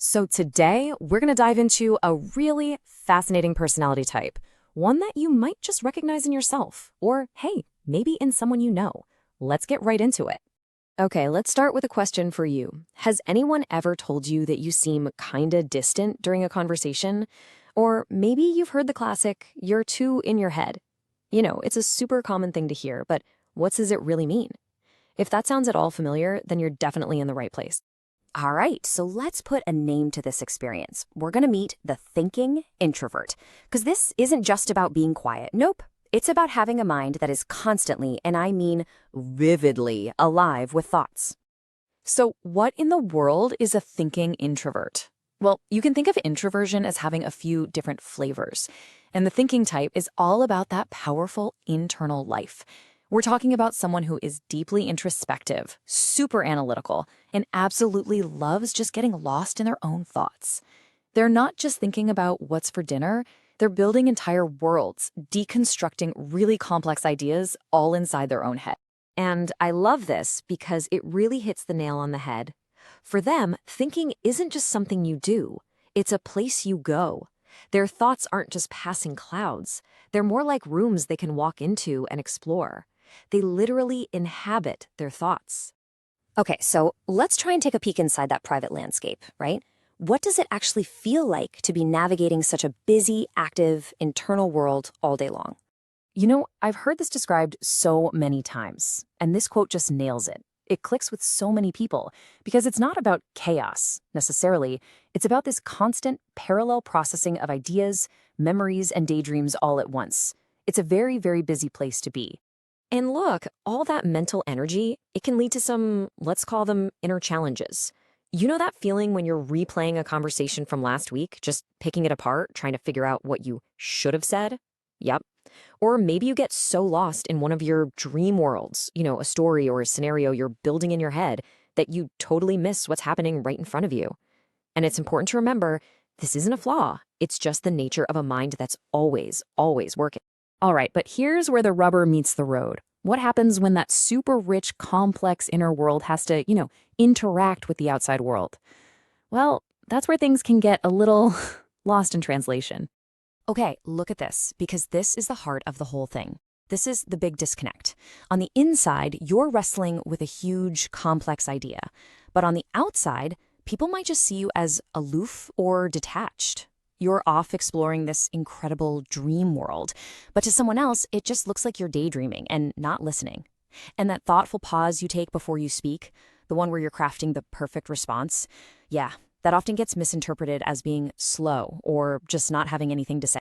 So today, we're going to dive into a really fascinating personality type, one that you might just recognize in yourself, or hey, maybe in someone you know. Let's get right into it. Okay, let's start with a question for you. Has anyone ever told you that you seem kinda distant during a conversation? Or maybe you've heard the classic, you're too in your head. You know, it's a super common thing to hear, but what does it really mean? If that sounds at all familiar, then you're definitely in the right place. All right, so let's put a name to this experience. We're going to meet the thinking introvert, because this isn't just about being quiet. Nope. It's about having a mind that is constantly, and I mean vividly, alive with thoughts. So, what in the world is a thinking introvert? Well, you can think of introversion as having a few different flavors. And the thinking type is all about that powerful internal life. We're talking about someone who is deeply introspective, super analytical, and absolutely loves just getting lost in their own thoughts. They're not just thinking about what's for dinner, they're building entire worlds, deconstructing really complex ideas all inside their own head. And I love this because it really hits the nail on the head. For them, thinking isn't just something you do, it's a place you go. Their thoughts aren't just passing clouds, they're more like rooms they can walk into and explore. They literally inhabit their thoughts. Okay, so let's try and take a peek inside that private landscape, right? What does it actually feel like to be navigating such a busy, active, internal world all day long? You know, I've heard this described so many times, and this quote just nails it. It clicks with so many people because it's not about chaos, necessarily. It's about this constant parallel processing of ideas, memories, and daydreams all at once. It's a very, very busy place to be. And look, all that mental energy, it can lead to some, let's call them inner challenges. You know that feeling when you're replaying a conversation from last week, just picking it apart, trying to figure out what you should have said? Yep. Or maybe you get so lost in one of your dream worlds, a story or a scenario you're building in your head, that you totally miss what's happening right in front of you. And it's important to remember, this isn't a flaw. It's just the nature of a mind that's always, always working. All right, but here's where the rubber meets the road. What happens when that super rich, complex inner world has to, interact with the outside world? Well, that's where things can get a little lost in translation. Okay, look at this, because this is the heart of the whole thing. This is the big disconnect. On the inside, you're wrestling with a huge, complex idea. But on the outside, people might just see you as aloof or detached. You're off exploring this incredible dream world. But to someone else, it just looks like you're daydreaming and not listening. And that thoughtful pause you take before you speak, the one where you're crafting the perfect response, yeah, that often gets misinterpreted as being slow or just not having anything to say.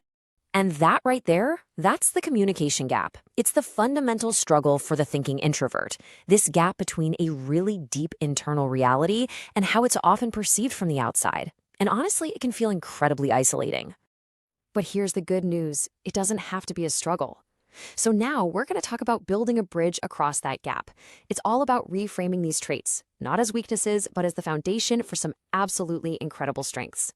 And that right there, that's the communication gap. It's the fundamental struggle for the thinking introvert, this gap between a really deep internal reality and how it's often perceived from the outside. And honestly, it can feel incredibly isolating. But here's the good news. It doesn't have to be a struggle. So now we're going to talk about building a bridge across that gap. It's all about reframing these traits, not as weaknesses, but as the foundation for some absolutely incredible strengths.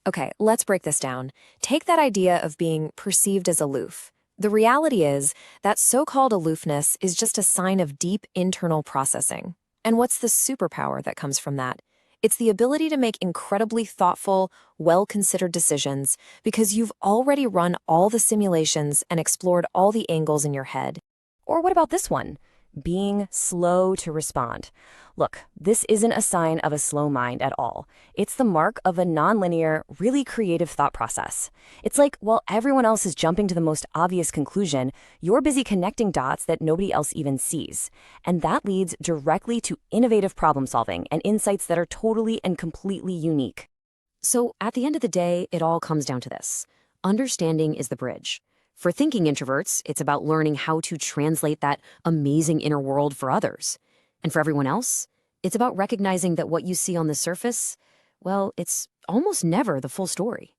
Okay, let's break this down. Take that idea of being perceived as aloof. The reality is that so-called aloofness is just a sign of deep internal processing. And what's the superpower that comes from that? It's the ability to make incredibly thoughtful, well-considered decisions because you've already run all the simulations and explored all the angles in your head. Or what about this one? Being slow to respond. Look, this isn't a sign of a slow mind at all. It's the mark of a nonlinear, really creative thought process. It's like while everyone else is jumping to the most obvious conclusion, you're busy connecting dots that nobody else even sees. And that leads directly to innovative problem solving and insights that are totally and completely unique. So at the end of the day, it all comes down to this. Understanding is the bridge. For thinking introverts, it's about learning how to translate that amazing inner world for others. And for everyone else, it's about recognizing that what you see on the surface, well, it's almost never the full story.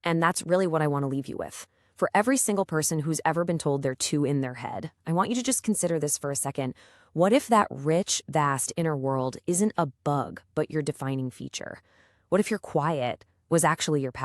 And that's really what I want to leave you with. For every single person who's ever been told they're too in their head, I want you to just consider this for a second. What if that rich, vast inner world isn't a bug, but your defining feature? What if your quiet was actually your power?